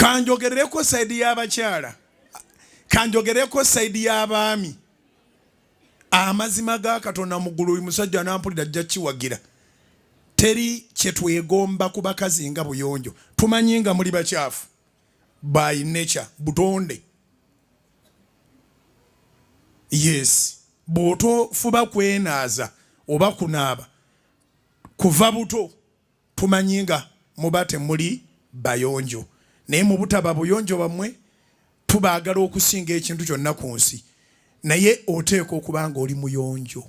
Kanjogereko saidi y'abakyala, kanjogereko saidi y'abaami. Amazima ga Katonda mu ggulu musajja nampulira ajja kiwagira. Teri kye twegomba ku bakazi nga buyonjo. Tumanyi nga muli bakyafu by nature, butonde. Yes, boto fuba kwenaaza oba kunaaba kuva buto tumanyi nga mubate muli bayonjo. Naye mu butaba buyonjo bamwe tubaagala okusinga ekintu kyonna ku nsi. Naye oteeka okuba nga oli muyonjo.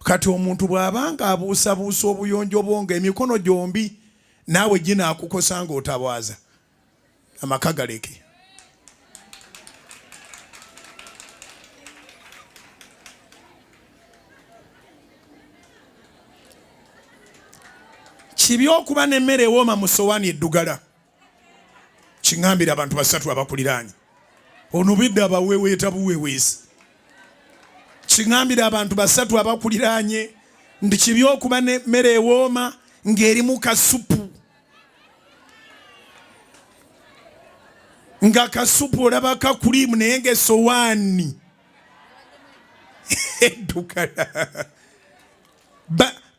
Kati omuntu bw'abanga abuusabuusa obuyonjo bwonga emikono gyombi naawe ginaakukosa nga otabwaza. Amaka galeke. Kibi okuba n'emmere ewooma mu sowaani eddugala. Kiŋŋambira abantu basatu abakuliraanye. Ono bidde abaweweeta buweweesi. Kiŋŋambira abantu basatu abakuliraanye ndi kibi okuba n'emmere ewooma ng'eri mu kasupu. Nga kasupu olaba kakulimu naye ng'essowaani eddugala.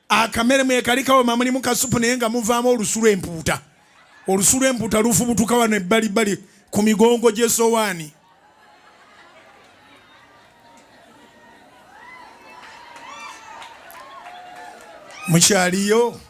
Akamere mwe kali kawoma mulimu kasupu naye nga muvaamu olusu lw'empuuta. Olusu lw'empuuta lufubutuka wano ebbalibbali ku migongo gy'essowaani. Mukyaliyo?